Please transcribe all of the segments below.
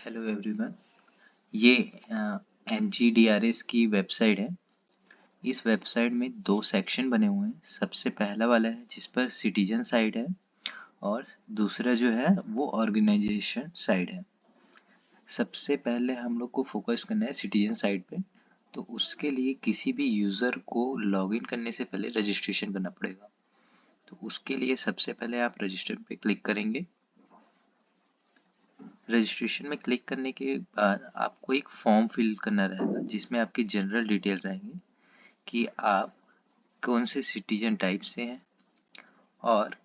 Hello everyone. ये NGDRS की website है। इस वेबसाइट में दो सेक्शन बने हुए हैं। सबसे पहला वाला है जिस पर सिटीजन साइड है और दूसरा जो है वो ऑर्गेनाइजेशन साइड है। सबसे पहले हम लोग को फोकस करना है सिटीजन साइड पे। तो उसके लिए किसी भी यूज़र को लॉगिन करने से पहले रजिस्ट्रेशन करना पड़ेगा। तो उसके लिए सबसे पहले आप रजिस्टर पे क्लिक करेंगे। रजिस्ट्रेशन में क्लिक करने के बाद आपको एक फॉर्म फिल करना रहेगा जिसमें आपकी जनरल डिटेल रहेंगी कि आप कौन से सिटीजन टाइप से हैं और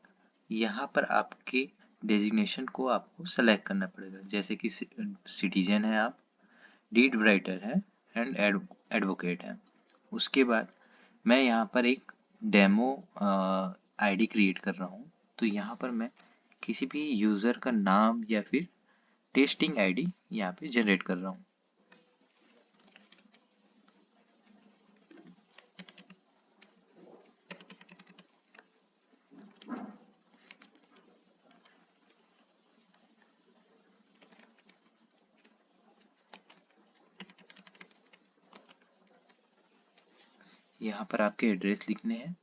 यहाँ पर आपके डेजिग्नेशन को आपको सेलेक्ट करना पड़ेगा, जैसे कि सिटीजन है आप, डीड राइटर है एंड एडवोकेट है। उसके बाद मैं यहाँ पर एक डेमो आईडी क्रिएट कर रहा हूँ। तो यहाँ पर मैं किसी भी यूज़र का नाम या फिर टेस्टिंग आईडी यहाँ पे जनरेट कर रहा हूँ। यहाँ पर आपके एड्रेस लिखने हैं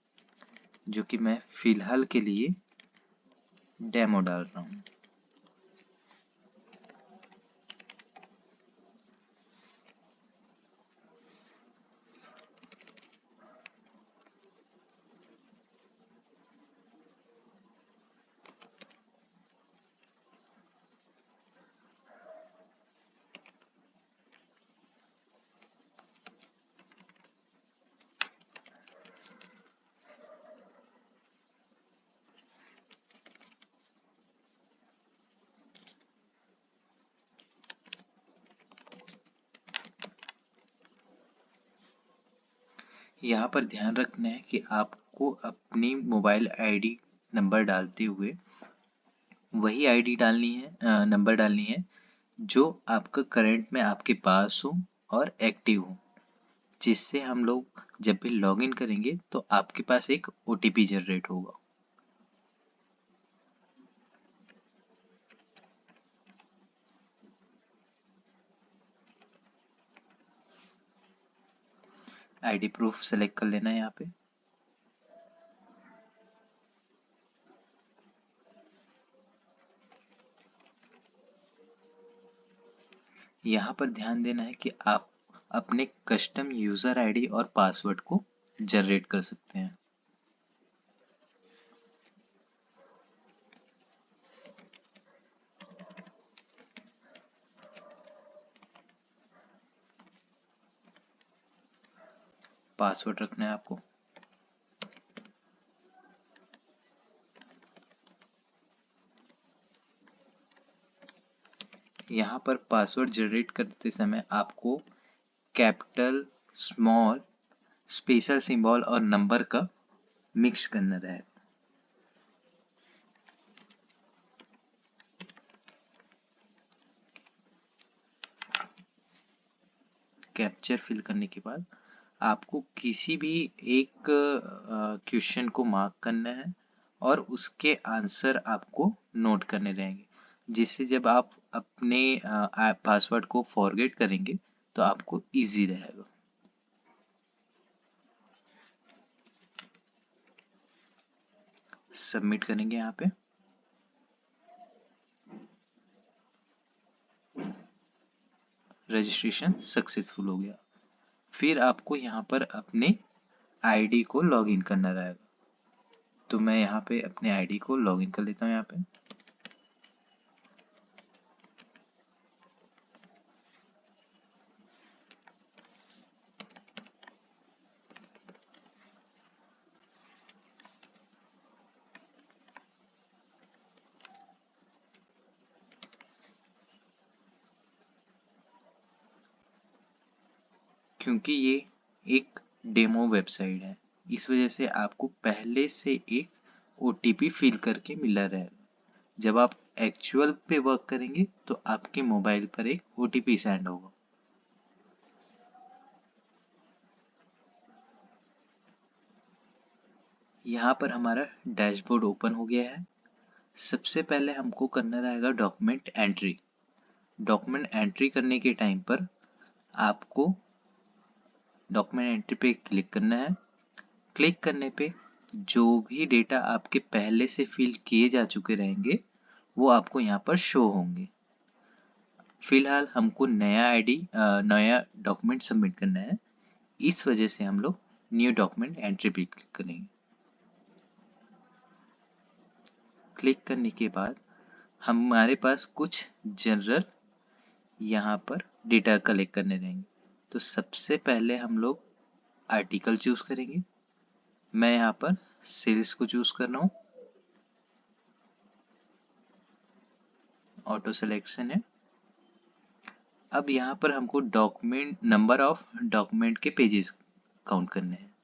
जो कि मैं फिलहाल के लिए डेमो डाल रहा हूँ। यहाँ पर ध्यान रखना है कि आपको अपनी मोबाइल आईडी नंबर डालते हुए वही आईडी डालनी है, नंबर डालनी है जो आपका करंट में आपके पास हो और एक्टिव हो, जिससे हम लोग जब भी लॉगिन करेंगे तो आपके पास एक ओटीपी जनरेट होगा। आईडी प्रूफ सेलेक्ट कर लेना है यहाँ पे। यहाँ पर ध्यान देना है कि आप अपने कस्टम यूजर आईडी और पासवर्ड को जनरेट कर सकते हैं। पासवर्ड रखना है आपको। यहाँ पर पासवर्ड जनरेट करते समय आपको कैपिटल, स्मॉल, स्पेशल सिंबल और नंबर का मिक्स करना रहेगा। कैप्चर फिल करने के बाद आपको किसी भी एक क्वेश्चन को मार्क करना है और उसके आंसर आपको नोट करने रहेंगे, जिससे जब आप अपने पासवर्ड को फॉरगेट करेंगे तो आपको इजी रहेगा। सबमिट करेंगे यहाँ पे। रजिस्ट्रेशन सक्सेसफुल हो गया। फिर आपको यहाँ पर अपने आईडी को लॉगिन करना रहेगा। तो मैं यहाँ पे अपने आईडी को लॉगिन कर लेता हूँ यहाँ पे। क्योंकि ये एक डेमो वेबसाइट है, इस वजह से आपको पहले से एक ओटीपी फिल करके मिला रहेगा। जब आप एक्चुअल पे वर्क करेंगे तो आपके मोबाइल पर एक ओटीपी सेंड होगा। यहाँ पर हमारा डैशबोर्ड ओपन हो गया है। सबसे पहले हमको करना रहेगा डॉक्यूमेंट एंट्री। डॉक्यूमेंट एंट्री करने के टाइम पर आपको डॉक्यूमेंट एंट्री पे क्लिक करना है। क्लिक करने पे जो भी डेटा आपके पहले से फिल किए जा चुके रहेंगे वो आपको यहाँ पर शो होंगे। फिलहाल हमको नया डॉक्यूमेंट सबमिट करना है, इस वजह से हम लोग न्यू डॉक्यूमेंट एंट्री पे क्लिक करेंगे। क्लिक करने के बाद हमारे पास कुछ जनरल यहाँ पर डेटा कलेक्ट करने रहेंगे। तो सबसे पहले हम लोग आर्टिकल चूज करेंगे। मैं यहाँ पर सेल्स को चूज कर रहा हूँ, ऑटो सिलेक्शन है। अब यहाँ पर हमको नंबर ऑफ डॉक्यूमेंट के पेजेस काउंट करने हैं।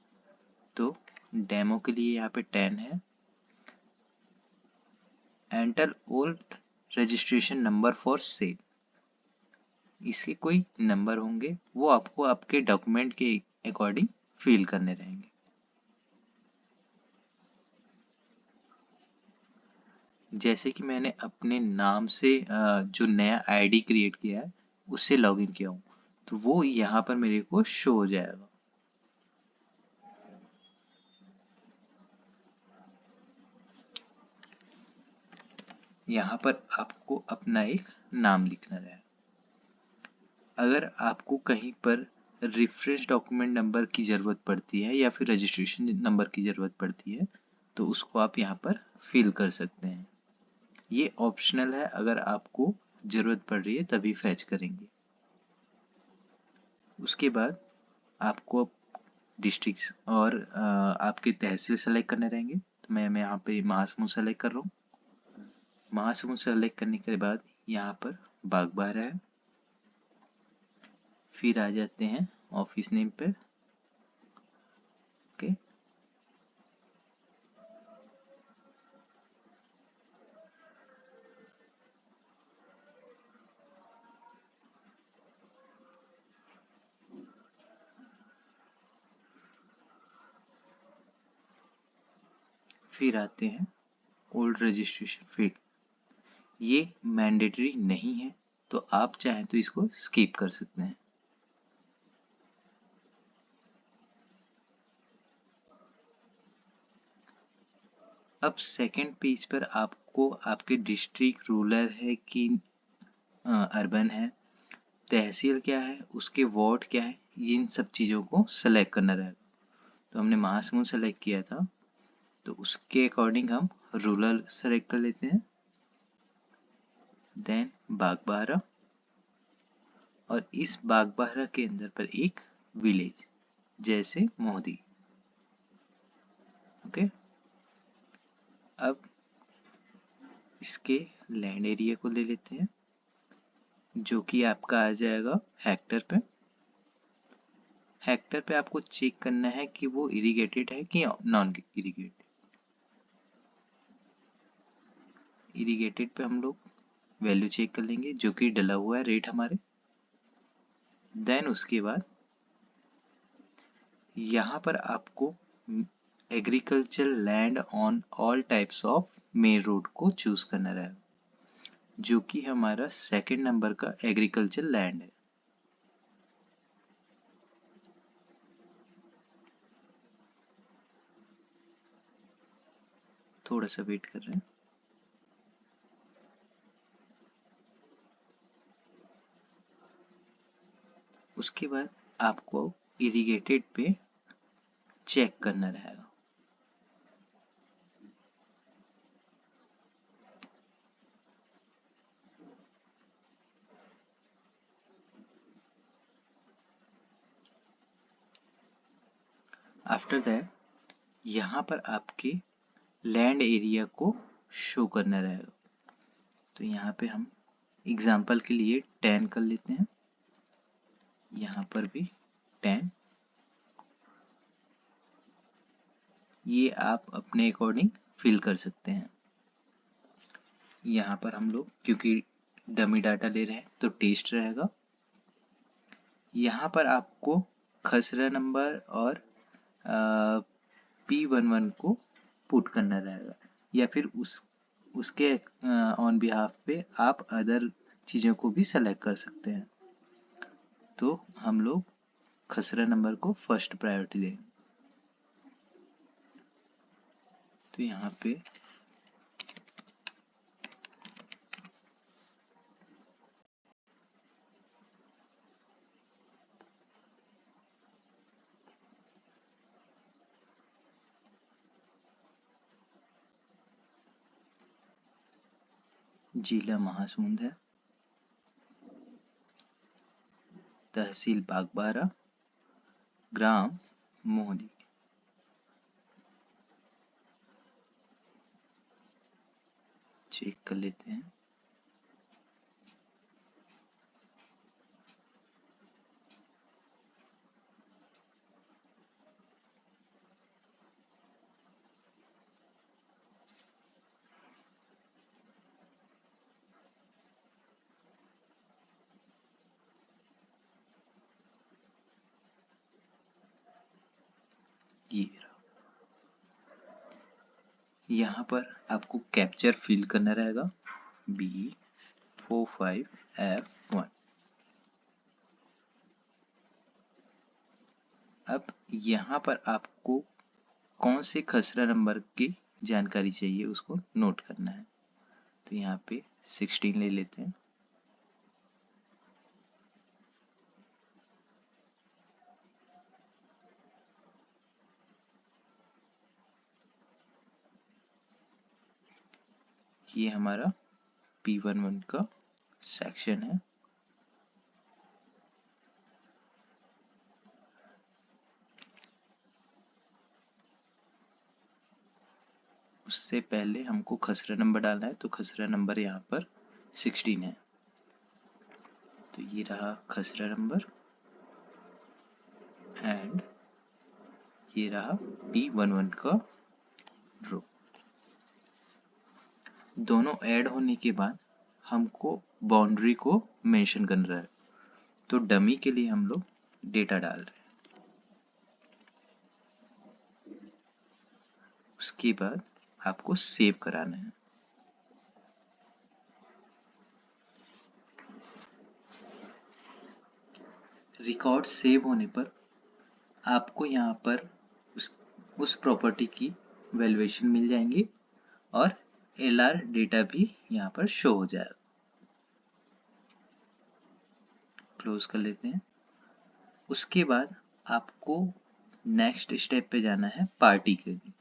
तो डेमो के लिए यहाँ पे 10 है। Enter old registration number for sale, इसके कोई नंबर होंगे वो आपको आपके डॉक्यूमेंट के अकॉर्डिंग फिल करने रहेंगे। जैसे कि मैंने अपने नाम से जो नया आईडी क्रिएट किया है उससे लॉगिन किया हूँ, तो वो यहाँ पर मेरे को शो हो जाएगा। यहाँ पर आपको अपना एक नाम लिखना है। अगर आपको कहीं पर रेफरेंस डॉक्यूमेंट नंबर की ज़रूरत पड़ती है या फिर रजिस्ट्रेशन नंबर की ज़रूरत पड़ती है तो उसको आप यहाँ पर फिल कर सकते हैं। ये ऑप्शनल है, अगर आपको ज़रूरत पड़ रही है तभी फैच करेंगे। उसके बाद आपको डिस्ट्रिक्ट और आपके तहसील सेलेक्ट करने रहेंगे। तो मैं यहाँ पे महासमुंद सेलेक्ट कर रहा हूँ। महासमुंद सेलेक्ट करने के बाद यहाँ पर बागबाहरा है। फिर आ जाते हैं ऑफिस नेम पे। ओके, फिर आते हैं ओल्ड रजिस्ट्रेशन फील्ड। ये मैंडेटरी नहीं है, तो आप चाहें तो इसको स्किप कर सकते हैं। अब सेकंड पेज पर आपको आपके डिस्ट्रिक्ट रूरल है कि अर्बन है, तहसील क्या है, उसके वार्ड क्या है, इन सब चीज़ों को सेलेक्ट करना रहेगा। तो हमने महासमुंद सेलेक्ट किया था, तो उसके अकॉर्डिंग हम रूरल सेलेक्ट कर लेते हैं। देन बागबाहरा, और इस बागबाहरा के अंदर पर एक विलेज जैसे मोहदी। ओके, अब इसके लैंड एरिया को ले लेते हैं जो कि आपका आ जाएगा हेक्टर पे। हेक्टर पे आपको चेक करना है कि वो इरिगेटेड है कि नॉन इरिगेटेड। इरिगेटेड पे हम लोग वैल्यू चेक कर लेंगे जो कि डला हुआ है रेट हमारे। देन उसके बाद यहाँ पर आपको agriculture land on all types of main road को चूज करना रहेगा, जो कि हमारा सेकंड नंबर का एग्रीकल्चर लैंड है। थोड़ा सा वेट कर रहे हैं। उसके बाद आपको इरिगेटेड पे चेक करना रहेगा। आफ्टर दैट यहाँ पर आपके लैंड एरिया को शो करना रहेगा। तो यहाँ पे हम एग्जाम्पल के लिए 10 कर लेते हैं, यहाँ पर भी 10। ये आप अपने अकॉर्डिंग फिल कर सकते हैं। यहाँ पर हम लोग क्योंकि डमी डाटा ले रहे हैं तो टेस्ट रहेगा। यहाँ पर आपको खसरा नंबर और P11 को पुट करना रहेगा, या फिर उसके ऑन बिहाफ पे आप अदर चीज़ों को भी सेलेक्ट कर सकते हैं। तो हम लोग खसरा नंबर को फर्स्ट प्रायोरिटी देंगे। तो यहाँ पे जिला महासमुंद है, तहसील बागबाहरा, ग्राम मोहदी। चेक कर लेते हैं। ये यहाँ पर आपको कैप्चर फिल करना रहेगा B45F1। अब यहाँ पर आपको कौन से खसरा नंबर की जानकारी चाहिए उसको नोट करना है। तो यहाँ पे 16 ले लेते हैं। ये हमारा P11 का सेक्शन है। उससे पहले हमको खसरा नंबर डालना है, तो खसरा नंबर यहाँ पर 16 है। तो ये रहा खसरा नंबर एंड ये रहा P11 का रो। दोनों ऐड होने के बाद हमको बाउंड्री को मेंशन करना है। तो डमी के लिए हम लोग डेटा डाल रहे हैं। उसके बाद आपको सेव कराना है। रिकॉर्ड सेव होने पर आपको यहाँ पर उस प्रॉपर्टी की वैल्यूएशन मिल जाएंगी और LR डेटा भी यहाँ पर शो हो जाएगा। क्लोज कर लेते हैं। उसके बाद आपको नेक्स्ट स्टेप पे जाना है पार्टी के लिए।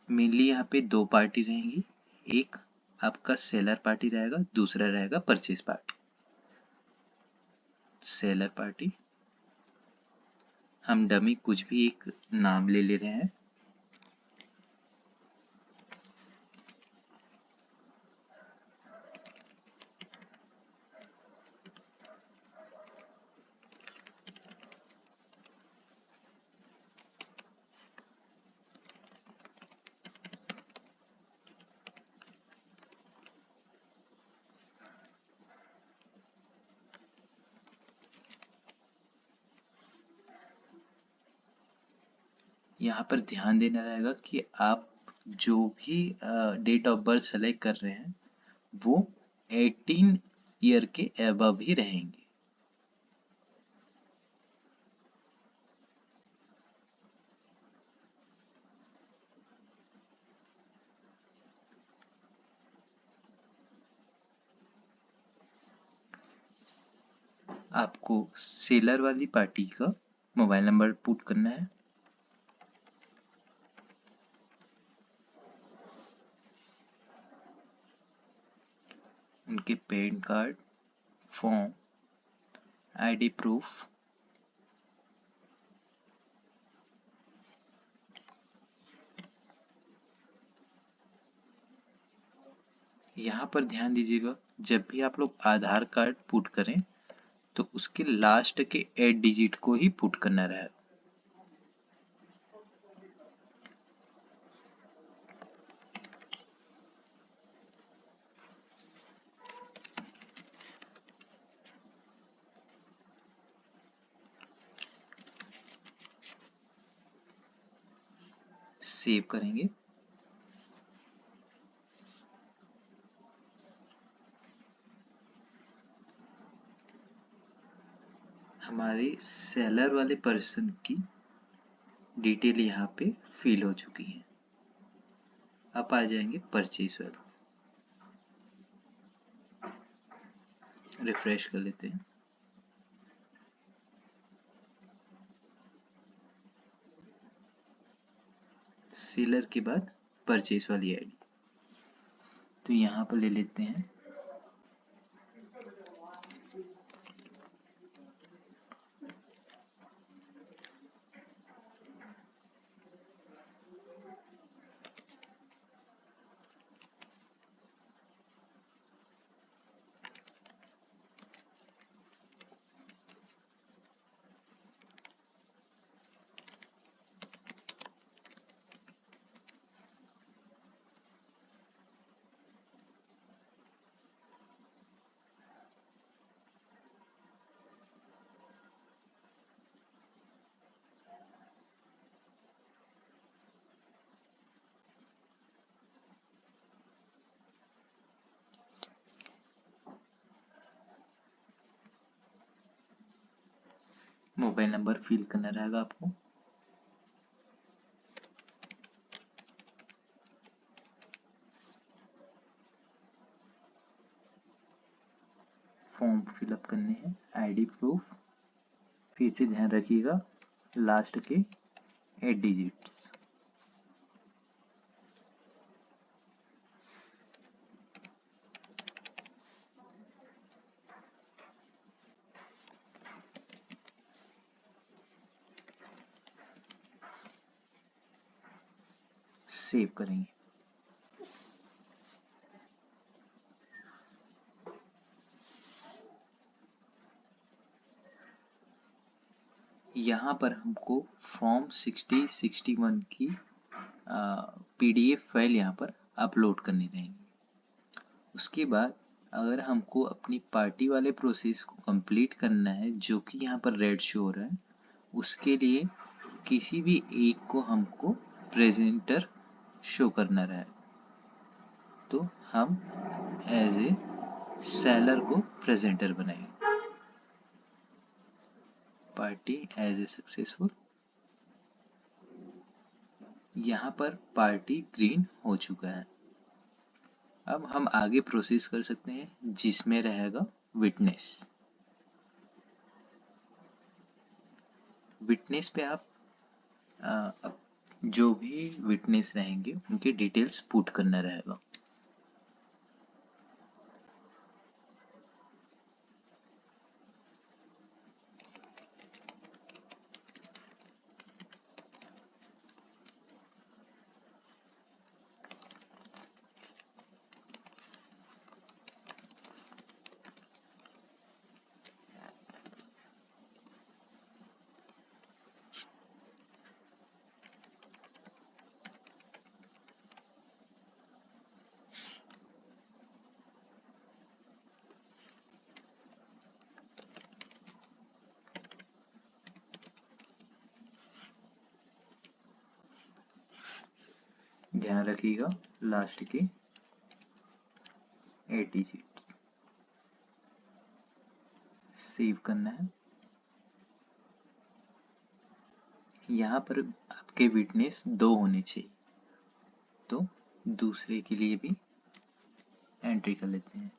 मेनली यहाँ पे दो पार्टी रहेंगी, एक आपका सेलर पार्टी रहेगा, दूसरा रहेगा परचेज पार्टी। सेलर पार्टी हम डमी कुछ भी एक नाम ले रहे हैं। यहाँ पर ध्यान देना रहेगा कि आप जो भी डेट ऑफ बर्थ सेलेक्ट कर रहे हैं वो 18 ईयर के अबव ही रहेंगे। आपको सेलर वाली पार्टी का मोबाइल नंबर पुट करना है। उनके pan card, form, ID proof, यहाँ पर ध्यान दीजिएगा जब भी आप लोग आधार कार्ड पुट करें तो उसके लास्ट के 8 डिजिट को ही पुट करना रहेगा। सेव करेंगे। हमारे सेलर वाले पर्सन की डिटेल यहाँ पे फिल हो चुकी है। अब आ जाएंगे परचेज वाला, रिफ्रेश कर लेते हैं। सेलर के बाद परचेज वाली आईडी, तो यहाँ पर ले लेते हैं मोबाइल नंबर फिल करना रहेगा आपको। फॉर्म फिलअप करने हैं, आईडी प्रूफ, फिर से ध्यान रखिएगा लास्ट के 8 डिजिट्स। सेव करेंगे। यहाँ पर हमको फॉर्म 6061 की पीडीएफ फाइल यहाँ पर अपलोड करनी रहेगी। उसके बाद अगर हमको अपनी पार्टी वाले प्रोसेस को कंप्लीट करना है, जो कि यहाँ पर रेड शो हो रहा है, उसके लिए किसी भी एक को हमको प्रेजेंटर शो करना रहा है, तो हम एज ए सेलर को प्रेजेंटर बनाएंगे। पार्टी एज ए सक्सेसफुल, यहाँ पर पार्टी ग्रीन हो चुका है। अब हम आगे प्रोसेस कर सकते हैं, जिसमें रहेगा विटनेस। विटनेस पे आप जो भी विटनेस रहेंगे उनके डिटेल्स पुट करना रहेगा। ध्यान रखिएगा लास्ट के 8 डिजिट सेव करना है। यहाँ पर आपके विटनेस 2 होने चाहिए, तो दूसरे के लिए भी एंट्री कर लेते हैं।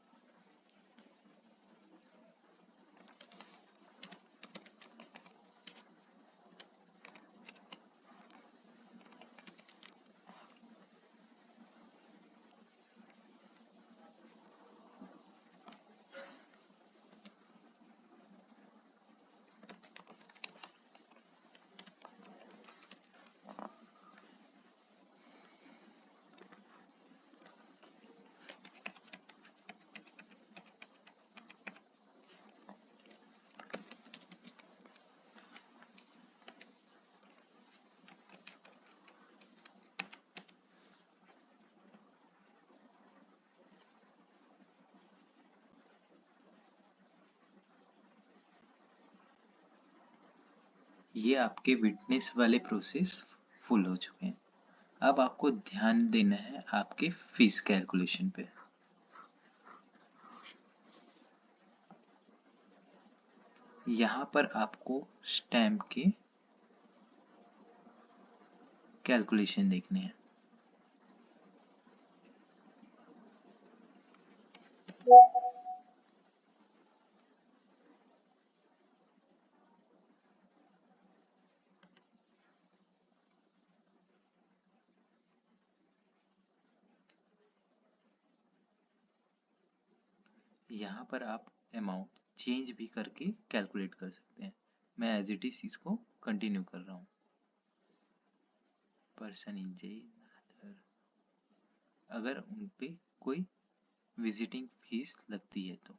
ये आपके विटनेस वाले प्रोसेस फुल हो चुके हैं। अब आपको ध्यान देना है आपके फीस कैलकुलेशन पे। यहाँ पर आपको स्टैम्प के कैलकुलेशन देखने हैं। यहाँ पर आप अमाउंट चेंज भी करके कैलकुलेट कर सकते हैं। मैं एज इट इज इसको कंटिन्यू कर रहा हूँ। पर्सन इंजरी, अगर उन पे कोई विजिटिंग फीस लगती है तो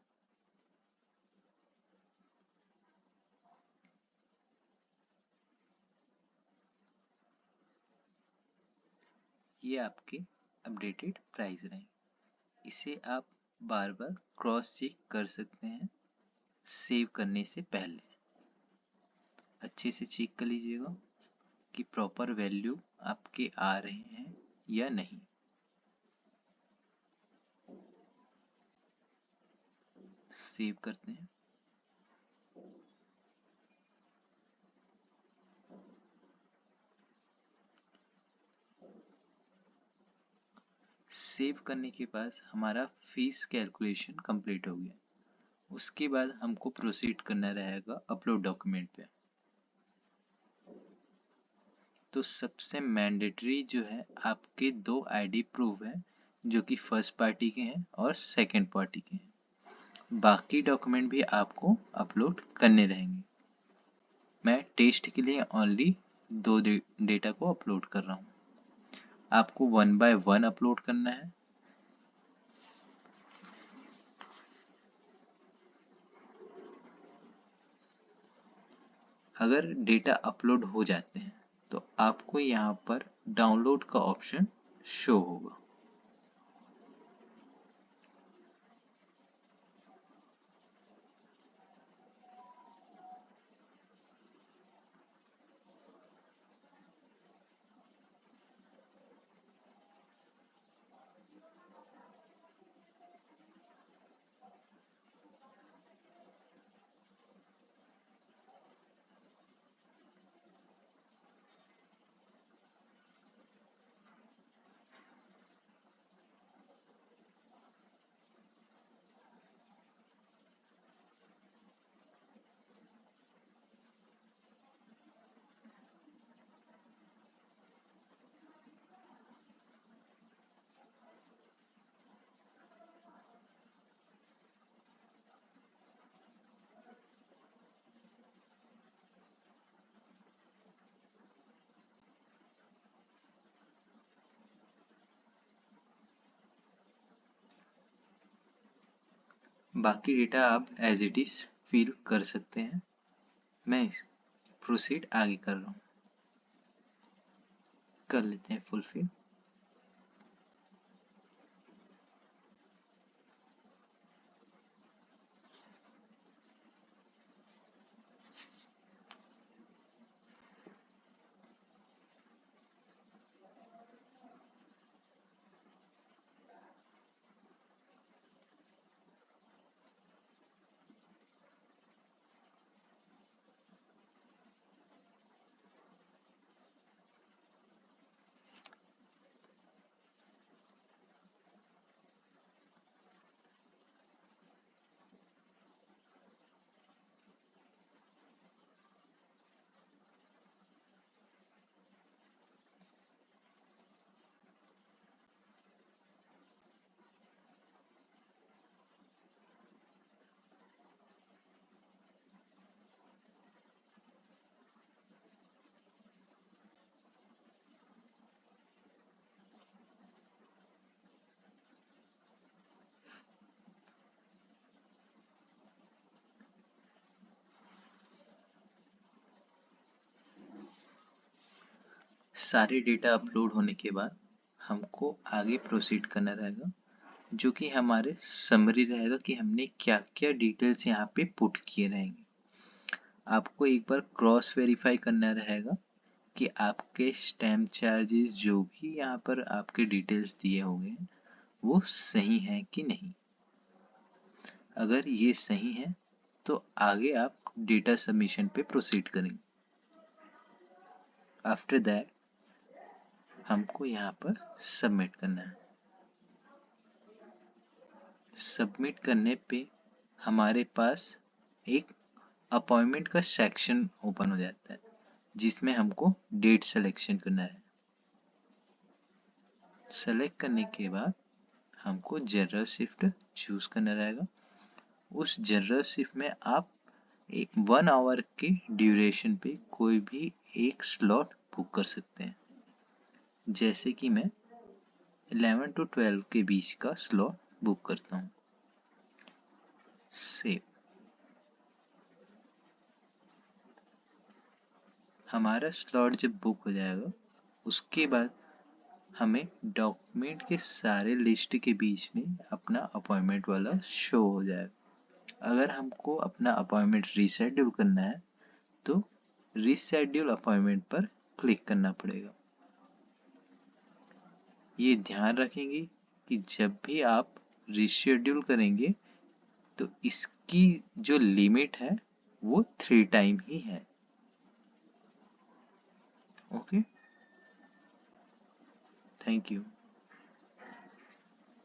ये आपके अपडेटेड प्राइस रहेंगे। इसे आप बार बार क्रॉस चेक कर सकते हैं सेव करने से पहले। अच्छे से चेक कर लीजिएगा कि प्रॉपर वैल्यू आपके आ रहे हैं या नहीं। सेव करते हैं। सेव करने के बाद हमारा फीस कैलकुलेशन कंप्लीट हो गया। उसके बाद हमको प्रोसीड करना रहेगा अपलोड डॉक्यूमेंट पे। तो सबसे मैंडेटरी जो है आपके दो आईडी प्रूफ है जो कि फर्स्ट पार्टी के हैं और सेकंड पार्टी के हैं। बाकी डॉक्यूमेंट भी आपको अपलोड करने रहेंगे। मैं टेस्ट के लिए ओनली दो डेटा को अपलोड कर रहा हूँ। आपको 1 बाय 1 अपलोड करना है। अगर डेटा अपलोड हो जाते हैं तो आपको यहाँ पर डाउनलोड का ऑप्शन शो होगा। बाकी डेटा आप एज इट इज फिल कर सकते हैं। मैं प्रोसीड आगे कर रहा हूँ। कर लेते हैं फुलफिल। सारे डेटा अपलोड होने के बाद हमको आगे प्रोसीड करना रहेगा, जो कि हमारे समरी रहेगा कि हमने क्या क्या डिटेल्स यहाँ पे पुट किए रहेंगे। आपको एक बार क्रॉस वेरीफाई करना रहेगा कि आपके स्टैम्प चार्जेस जो भी यहाँ पर आपके डिटेल्स दिए होंगे वो सही है कि नहीं। अगर ये सही है तो आगे आप डेटा सबमिशन पे प्रोसीड करेंगे। आफ्टर दैट हमको यहाँ पर सबमिट करना है। सबमिट करने पे हमारे पास एक अपॉइंटमेंट का सेक्शन ओपन हो जाता है जिसमें हमको डेट सिलेक्शन करना है। सेलेक्ट करने के बाद हमको जनरल शिफ्ट चूज करना रहेगा। उस जनरल शिफ्ट में आप एक 1 आवर के ड्यूरेशन पे कोई भी एक स्लॉट बुक कर सकते हैं। जैसे कि मैं 11 to 12 के बीच का स्लॉट बुक करता हूँ। सेव। हमारा स्लॉट जब बुक हो जाएगा उसके बाद हमें डॉक्यूमेंट के सारे लिस्ट के बीच में अपना अपॉइंटमेंट वाला शो हो जाएगा। अगर हमको अपना अपॉइंटमेंट रीशेड्यूल करना है तो रीशेड्यूल अपॉइंटमेंट पर क्लिक करना पड़ेगा। ये ध्यान रखेंगे कि जब भी आप रीशेड्यूल करेंगे तो इसकी जो लिमिट है वो 3 टाइम ही है। Okay, thank you.